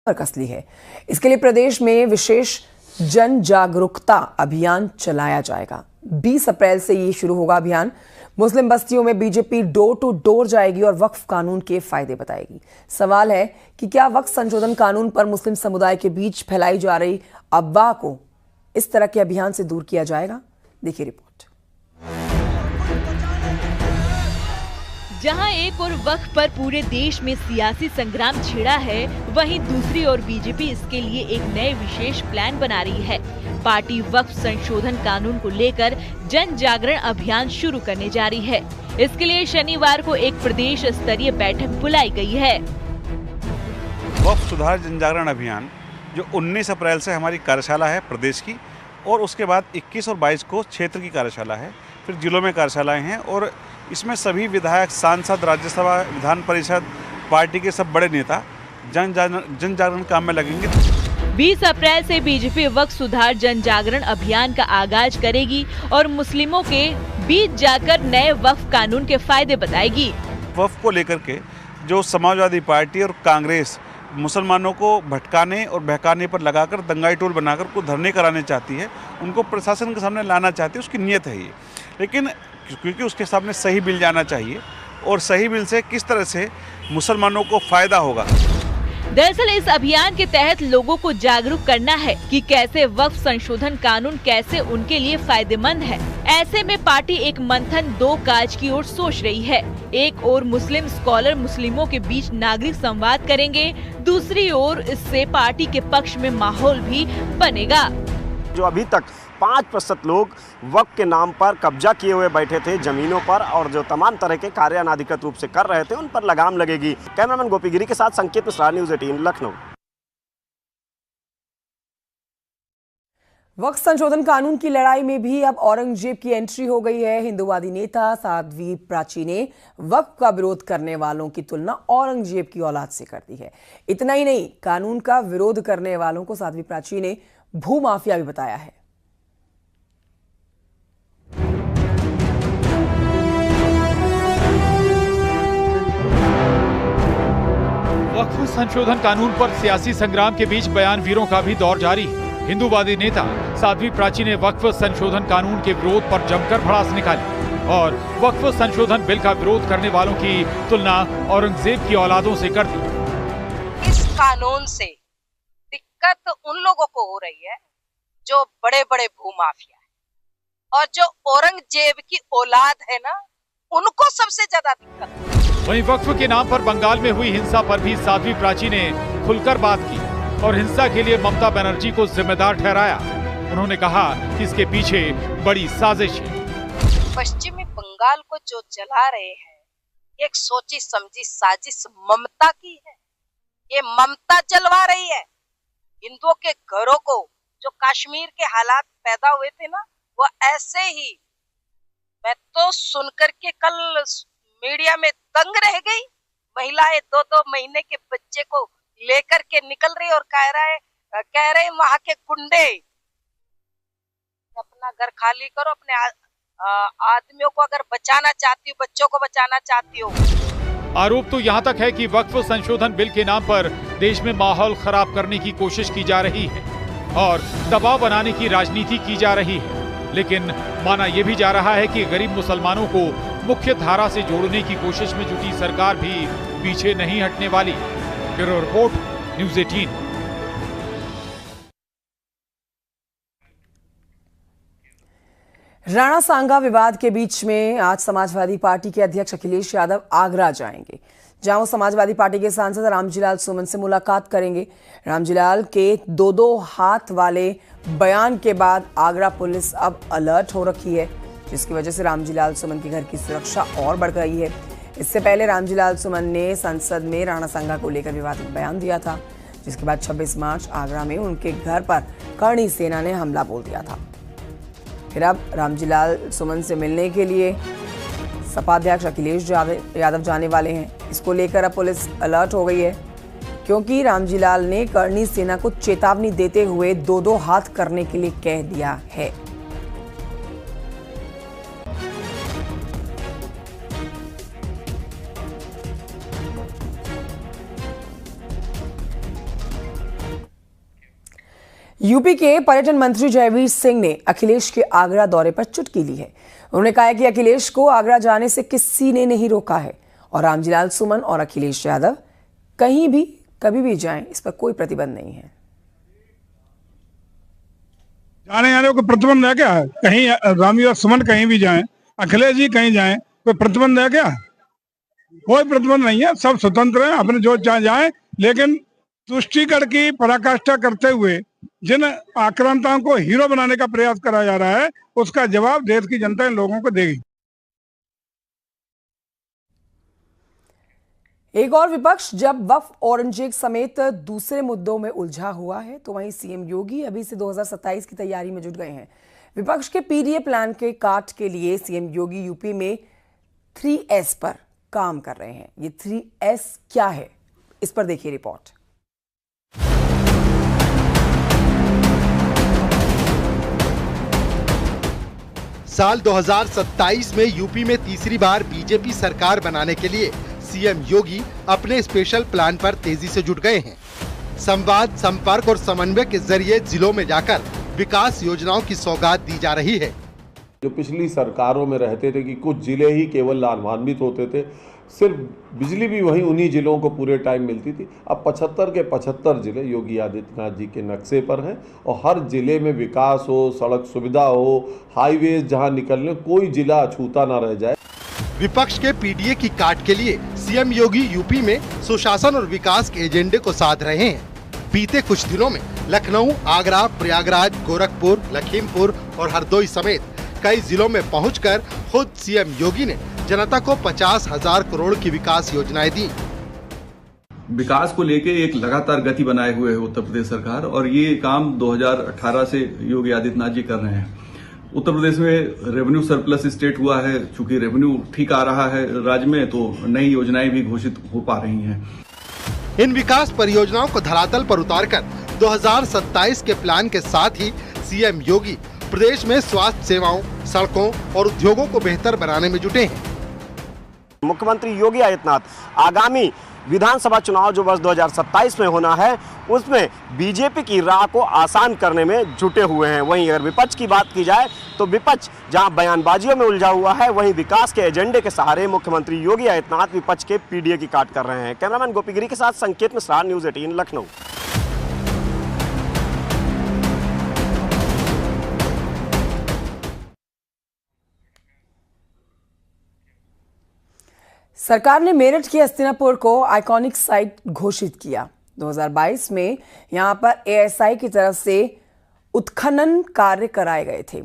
कस ली है। इसके लिए प्रदेश में विशेष जन जागरूकता अभियान चलाया जाएगा। 20 अप्रैल से ये शुरू होगा अभियान। मुस्लिम बस्तियों में बीजेपी डोर टू डोर जाएगी और वक्फ कानून के फायदे बताएगी। सवाल है कि क्या वक्फ संशोधन कानून पर मुस्लिम समुदाय के बीच फैलाई जा रही अफवाह को इस तरह के अभियान से दूर किया जाएगा? देखिए रिपोर्ट। जहां एक और वक्फ पर पूरे देश में सियासी संग्राम छिड़ा है, वहीं दूसरी ओर बीजेपी इसके लिए एक नए विशेष प्लान बना रही है। पार्टी वक्फ संशोधन कानून को लेकर जन जागरण अभियान शुरू करने जा रही है। इसके लिए शनिवार को एक प्रदेश स्तरीय बैठक बुलाई गई है। वक्फ सुधार जन जागरण अभियान जो 19 अप्रैल से हमारी कार्यशाला है प्रदेश की, और उसके बाद 21 और 22 को क्षेत्र की कार्यशाला है, फिर जिलों में कार्यशालाएं हैं, और इसमें सभी विधायक, सांसद, राज्यसभा, विधान परिषद, पार्टी के सब बड़े नेता जन जागरण काम में लगेंगे। 20 अप्रैल से बीजेपी वक्फ सुधार जन जागरण अभियान का आगाज करेगी और मुस्लिमों के बीच जाकर नए वक्फ कानून के फायदे बताएगी। वक्फ को लेकर के जो समाजवादी पार्टी और कांग्रेस मुसलमानों को भटकाने और बहकाने पर लगाकर दंगाई टोल बनाकर को धरने कराने चाहती है, उनको प्रशासन के सामने लाना चाहती है, उसकी नीयत है ये। लेकिन क्योंकि उसके सामने सही बिल जाना चाहिए, और सही बिल से किस तरह से मुसलमानों को फायदा होगा। दरअसल इस अभियान के तहत लोगों को जागरूक करना है कि कैसे वक्फ संशोधन कानून कैसे उनके लिए फायदेमंद है। ऐसे में पार्टी एक मंथन दो काज की ओर सोच रही है। एक ओर मुस्लिम स्कॉलर मुस्लिमों के बीच नागरिक संवाद करेंगे, दूसरी ओर इससे पार्टी के पक्ष में माहौल भी बनेगा। जो अभी तक 5% लोग वक्फ के नाम पर कब्जा किए हुए बैठे थे जमीनों पर, और जो तमाम तरह के कार्य अनाधिकृत रूप से कर रहे थे, उन पर लगाम लगेगी। कैमरामैन गोपी गिरी के साथ संकेत मिश्रा, न्यूज़ 18 लखनऊ। वक्फ संशोधन कानून की लड़ाई में भी अब औरंगजेब की एंट्री हो गई है। हिंदुवादी नेता साध्वी प्राची ने वक्फ का विरोध करने वालों की तुलना औरंगजेब की औलाद से कर दी है। इतना ही नहीं, कानून का विरोध करने वालों को साध्वी प्राची ने भूमाफिया भी बताया है। वक्फ संशोधन कानून पर सियासी संग्राम के बीच बयान वीरों का भी दौर जारी है। हिंदुवादी नेता साध्वी प्राची ने वक्फ संशोधन कानून के विरोध पर जमकर भड़ास निकाली और वक्फ संशोधन बिल का विरोध करने वालों की तुलना औरंगजेब की औलादों से कर दी। इस कानून से दिक्कत उन लोगों को हो रही है जो बड़े बड़े भूमाफिया है, और जो औरंगजेब की औलाद है ना, उनको सबसे ज्यादा दिक्कत। वहीं वक्फ के नाम पर बंगाल में हुई हिंसा पर भी साध्वी प्राची ने खुलकर बात की और हिंसा के लिए ममता बनर्जी को जिम्मेदार ठहराया। उन्होंने कहा कि इसके पीछे बड़ी साजिश है। पश्चिमी बंगाल को जो जला रहे हैं, एक सोची समझी साजिश ममता की है। ये ममता जलवा रही है हिंदुओं के घरों को। जो कश्मीर के हालात पैदा हुए थे ना, वो ऐसे ही। मैं तो सुनकर के कल मीडिया में दंग रह गई। महिलाएं 2-2 महीने के बच्चे को लेकर के निकल रही और कह रहे वहां के गुंडे, अपना घर खाली करो, अपने आदमियों को अगर बचाना चाहती हो, बच्चों को बचाना चाहती हो। आरोप तो यहाँ तक है कि वक्फ संशोधन बिल के नाम पर देश में माहौल खराब करने की कोशिश की जा रही है और दबाव बनाने की राजनीति की जा रही है। लेकिन माना यह भी जा रहा है कि गरीब मुसलमानों को मुख्य धारा से जोड़ने की कोशिश में जुटी सरकार भी पीछे नहीं हटने वाली। Bureau report, news 18। राणा सांगा विवाद के बीच में आज समाजवादी पार्टी के अध्यक्ष अखिलेश यादव आगरा जाएंगे, जहां वो समाजवादी पार्टी के सांसद रामजीलाल सुमन से मुलाकात करेंगे। रामजीलाल के 2-2 हाथ वाले बयान के बाद आगरा पुलिस अब अलर्ट हो रखी है, जिसकी वजह से रामजीलाल सुमन के घर की सुरक्षा और बढ़ गई है। इससे पहले रामजीलाल सुमन ने संसद में राणा सांगा को लेकर विवादित बयान दिया था, जिसके बाद 26 मार्च आगरा में उनके घर पर करणी सेना ने हमला बोल दिया था। फिर अब रामजीलाल सुमन से मिलने के लिए सपा अध्यक्ष अखिलेश यादव जाने वाले हैं। इसको लेकर अब पुलिस अलर्ट हो गई है, क्योंकि रामजीलाल ने करणी सेना को चेतावनी देते हुए 2-2 हाथ करने के लिए कह दिया है। यूपी के पर्यटन मंत्री जयवीर सिंह ने अखिलेश के आगरा दौरे पर चुटकी ली है। उन्होंने कहा है कि अखिलेश को आगरा जाने से किसी ने नहीं रोका है और रामजीलाल सुमन और अखिलेश यादव कहीं भी कभी भी जाएं, इस पर कोई प्रतिबंध नहीं है। जाने आने को प्रतिबंध है क्या? कहीं रामजीलाल सुमन कहीं भी जाएं, अखिलेश जी कहीं जाएं, कोई प्रतिबंध है क्या? कोई प्रतिबंध नहीं है, सब स्वतंत्र हैं, अपने जो चाहे जाएं। लेकिन तुष्टिकरण की पराकाष्ठा करते हुए जिन आक्रांताओं को हीरो बनाने का प्रयास करा जा रहा है, उसका जवाब देश की जनता इन लोगों को देगी। एक और विपक्ष जब वक्फ औरंगजेब समेत दूसरे मुद्दों में उलझा हुआ है, तो वहीं सीएम योगी अभी से 2027 की तैयारी में जुट गए हैं। विपक्ष के पीडीए प्लान के काट के लिए सीएम योगी यूपी में 3S पर काम कर रहे हैं। ये 3S क्या है, इस पर देखिए रिपोर्ट। साल 2027 में यूपी में तीसरी बार बीजेपी सरकार बनाने के लिए सीएम योगी अपने स्पेशल प्लान पर तेजी से जुट गए हैं। संवाद, संपर्क और समन्वय के जरिए जिलों में जाकर विकास योजनाओं की सौगात दी जा रही है। जो पिछली सरकारों में रहते थे कि कुछ जिले ही केवल लाभान्वित होते थे, सिर्फ बिजली भी वहीं उन्हीं जिलों को पूरे टाइम मिलती थी। अब 75 के 75 जिले योगी आदित्यनाथ जी के नक्शे पर हैं और हर जिले में विकास हो, सड़क सुविधा हो, हाईवेज जहां निकलने, कोई जिला अछूता ना रह जाए। विपक्ष के पीडीए की काट के लिए सीएम योगी यूपी में सुशासन और विकास के एजेंडे को साध रहे हैं। बीते कुछ दिनों में लखनऊ, आगरा, प्रयागराज, गोरखपुर, लखीमपुर और हरदोई समेत कई जिलों में पहुंचकर खुद सीएम योगी ने जनता को 50,000 करोड़ की विकास योजनाएं दी। विकास को लेके एक लगातार गति बनाए हुए है उत्तर प्रदेश सरकार, और ये काम 2018 से योगी आदित्यनाथ जी कर रहे हैं। उत्तर प्रदेश में रेवेन्यू सरप्लस स्टेट हुआ है, चूंकि रेवेन्यू ठीक आ रहा है राज्य में, तो नई योजनाएं भी घोषित हो पा रही हैं। इन विकास परियोजनाओं को धरातल पर उतारकर 2027 के प्लान के साथ ही सीएम योगी प्रदेश में स्वास्थ्य सेवाओं, सड़कों और उद्योगों को बेहतर बनाने में जुटे हैं। मुख्यमंत्री योगी आदित्यनाथ आगामी विधानसभा चुनाव जो वर्ष 2027 में होना है, उसमें बीजेपी की राह को आसान करने में जुटे हुए हैं। वहीं अगर विपक्ष की बात की जाए तो विपक्ष जहां बयानबाजियों में उलझा हुआ है, वहीं विकास के एजेंडे के सहारे मुख्यमंत्री योगी आदित्यनाथ विपक्ष के पीडीए की काट कर रहे हैं। कैमरामैन गोपीगिरी के साथ संकेत मिश्रा, न्यूज़ 18 लखनऊ। सरकार ने मेरठ के हस्तिनापुर को आइकॉनिक साइट घोषित किया। 2022 में यहां पर एएसआई की तरफ से उत्खनन कार्य कराए गए थे।